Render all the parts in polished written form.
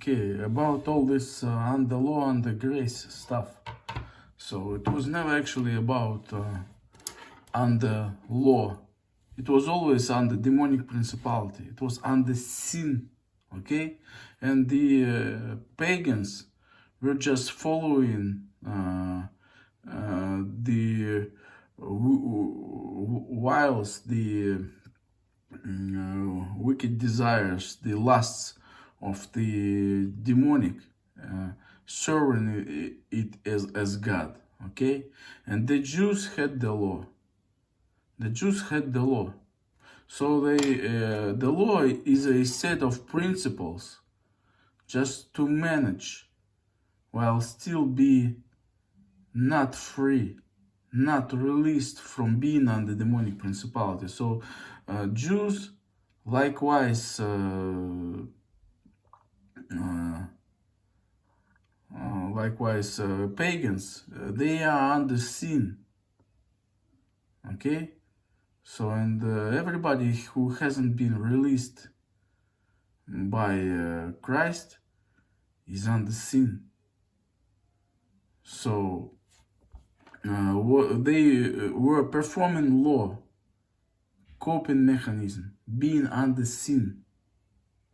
Okay, about all this under law, under grace stuff. So it was never actually about under law. It was always under demonic principality. It was under sin, okay? And the pagans were just following the whilst the wicked desires, the lusts of the demonic, serving it as God, okay? And the Jews had the law. The Jews had the law. So the law is a set of principles just to manage while still be not free, not released from being under demonic principality. So Jews, likewise, pagans, they are under sin. Okay, so and everybody who hasn't been released by Christ is under sin. So they were performing law, coping mechanism, being under sin.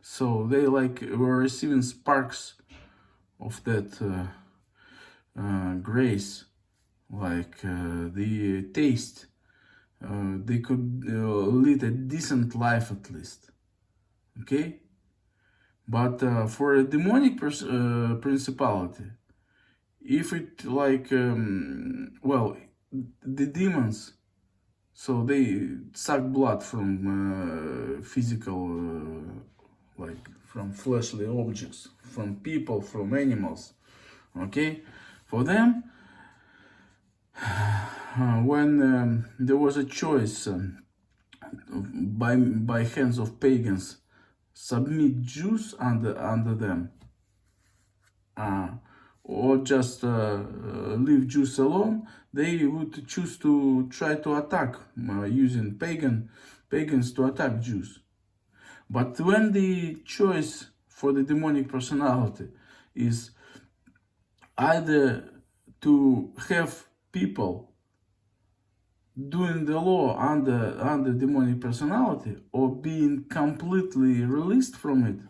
So they were receiving sparks of that grace, the taste. They could lead a decent life at least. Okay? But for a demonic principality, if it the demons, so they suck blood from physical, from fleshly objects, from people, from animals, okay? For them, when there was a choice by hands of pagans, submit Jews under them, or just leave Jews alone, they would choose to try to attack, using pagans to attack Jews. But when the choice for the demonic personality is either to have people doing the law under demonic personality, or being completely released from it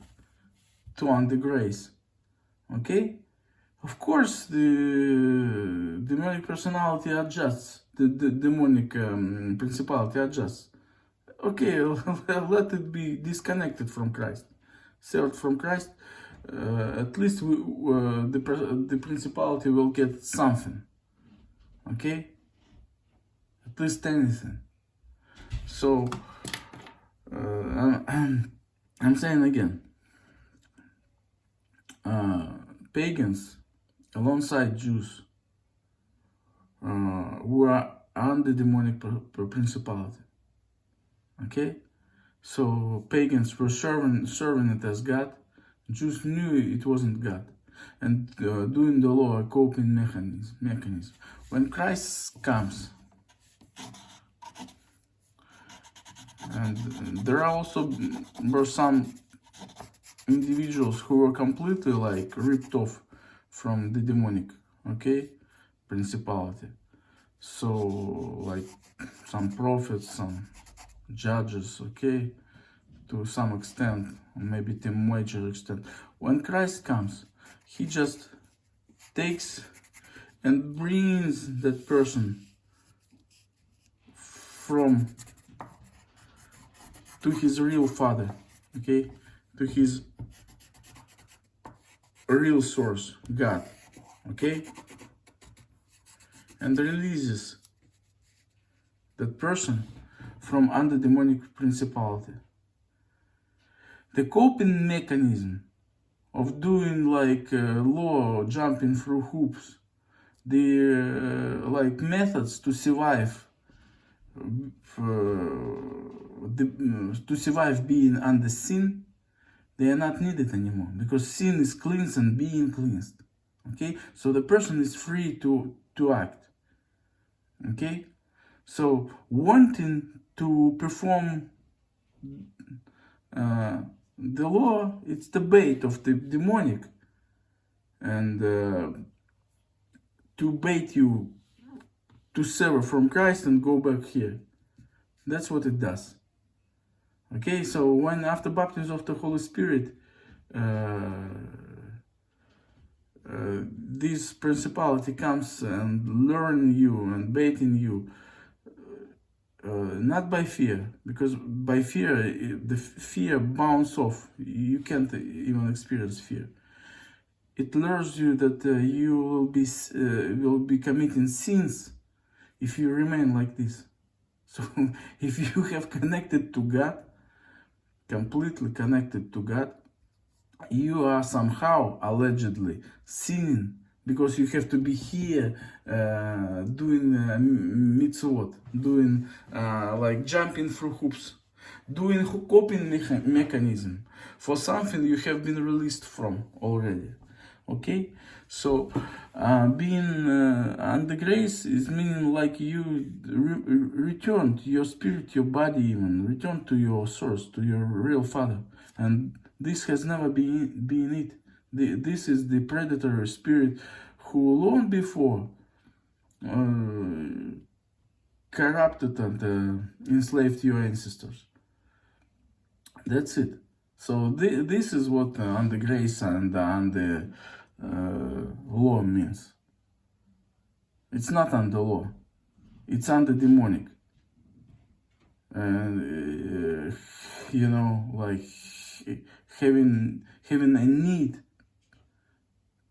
to under grace, okay? Of course, the demonic personality adjusts, the demonic principality adjusts. Okay, let it be disconnected from Christ, severed from Christ. At least the principality will get something, okay? At least anything. So I'm saying again, pagans alongside Jews who are under demonic principality. Okay, so pagans were serving it as God. Jews knew it wasn't God, and doing the law a coping mechanism. When Christ comes, and there are also were some individuals who were completely ripped off from the demonic, okay, principality. So some prophets, some judges, okay, to some extent, maybe to a major extent. When Christ comes, he just takes and brings that person to his real Father, okay, to his real source, God, okay, and releases that person from under demonic principality. The coping mechanism of doing law, jumping through hoops, the methods to survive, to survive being under sin, they are not needed anymore, because sin is cleansed and being cleansed. Okay, so the person is free to act. Okay, so wanting to perform The law, it's the bait of the demonic, and to bait you to sever from Christ and go back here. That's what it does. Okay, so when after baptism of the Holy Spirit, this principality comes and learn you and baiting you, not by fear, because by fear, the fear bounce off. You can't even experience fear. It lures you that you will be committing sins if you remain like this. So if you have connected to God, completely connected to God, you are somehow allegedly sinning, because you have to be here doing mitzvot, doing like jumping through hoops, doing coping mechanism for something you have been released from already. Okay, so being under grace is meaning like you return to your spirit, your body, even return to your source, to your real Father, and this has never been it. This is the predatory spirit who long before corrupted and enslaved your ancestors. That's it. So this is what under grace and under law means. It's not under law. It's under demonic. And you know, like having a need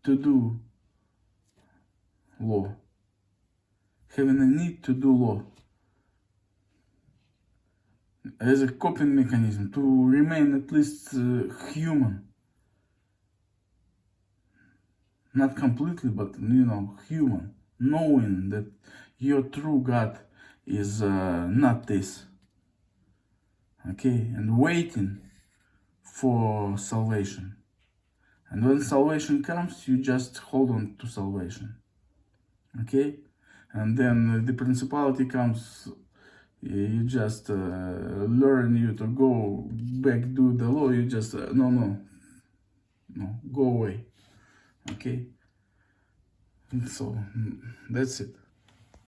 to do law. Having a need to do law as a coping mechanism to remain at least human. Not completely, but you know, human. Knowing that your true God is not this. Okay, and waiting for salvation. And when salvation comes, you just hold on to salvation. Okay, and then the principality comes, you just learn you to go back, do the law, you just no, go away. Okay, so that's it.